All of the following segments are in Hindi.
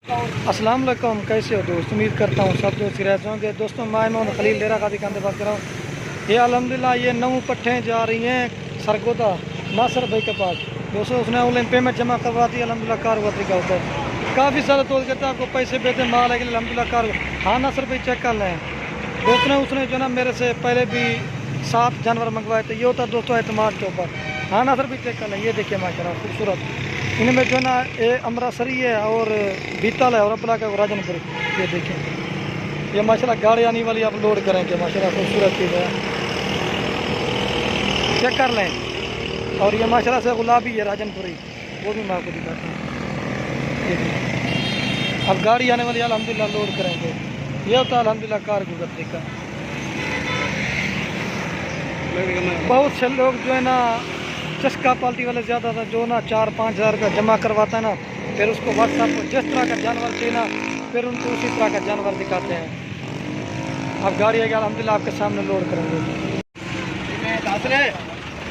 अस्सलाम वालेकुम, कैसे हो दोस्त? उम्मीद करता हूँ सब दोस्त रहते होंगे। दोस्तों मैं मोहम्मद खलील डेरा गाजी खान बात कर रहा हूँ। ये अल्हम्दुलिल्लाह ये 9 पट्ठें जा रही हैं सरगोदा नासर भाई के पास। दोस्तों उसने ऑनलाइन पेमेंट जमा करवा दी, अल्हम्दुलिल्लाह कार हुआ तरीका होता है। काफ़ी सारा दोस्त कहते हैं आपको पैसे भेजते माल है कि अल्हम्दुलिल्लाह कार। हाँ नासर भाई चेक कर लें दोस्त ने, उसने जो ना मेरे से पहले भी 7 जानवर मंगवाए थे। ये होता दोस्तों एतमाद के ऊपर। हाँ नासर भाई चेक कर लें, ये देखिए माशाल्लाह खूबसूरत। इनमें जो ना ये अमृतसरी है और बीतल है और अपना का राजनपुर। ये देखें, ये माशाल्लाह गाड़ी आने वाली आप लोड करेंगे, माशाल्लाह खूबसूरत चीज़ है, चेक कर लें। और ये माशाल्लाह से गुलाबी है राजनपुरी, वो भी मैं आपको दिखाता हूँ। ये देखिए, अब गाड़ी आने वाली अल्हम्दुलिल्लाह लोड करेंगे। ये होता है अल्हम्दुलिल्लाह कार गुजर तरीका। बहुत से लोग जो है ना चस्का पार्टी वाले ज़्यादा था, जो ना 4-5 हज़ार रुपया जमा करवाता है ना, फिर उसको व्हाट्सएप पर जिस तरह का जानवर चाहिए ना, फिर उनको उसी तरह का जानवर दिखाते हैं। अब गाड़ी आ गया अल्हम्दुलिल्लाह आपके सामने लोड करेंगे।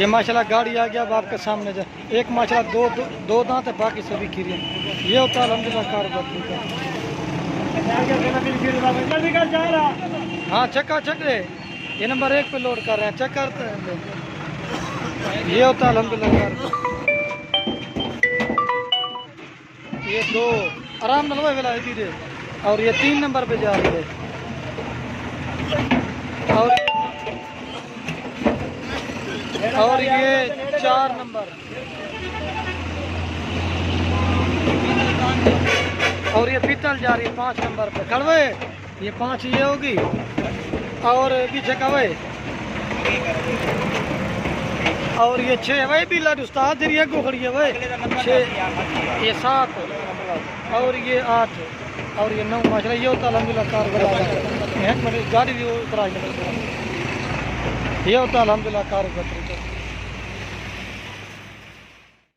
ये माशाल्लाह गाड़ी आ गया अब आपके सामने। एक माशाल्लाह दो दांत है, बाकी सभी खीरे। ये होता है अल्हम्दुलिल्लाह कार का। हाँ चक्का चक रहे, ये नंबर 1 पे लोड कर रहे हैं, चेक करते हैं। ये होता है अल्हम्दुलिल्लाह कार। ये 2 आराम नलवा वाला धीरे, और ये 3 नंबर पे जा रही है। और ये 4 नंबर, और ये पीतल जा रही है 5 नंबर पे खड़वे। ये 5 ये होगी, और पीछे कवे, और ये 6 वही भी लाड उस्ताद जरिए को खड़ी है वही 6, ये 7, और ये 8, और ये 9 माशाल्लाह। ये होता अल्हम्दुलिल्लाह कार गाड़ी भी उतरा, ये होता अल्हम्दुलिल्लाह कार का तरीका।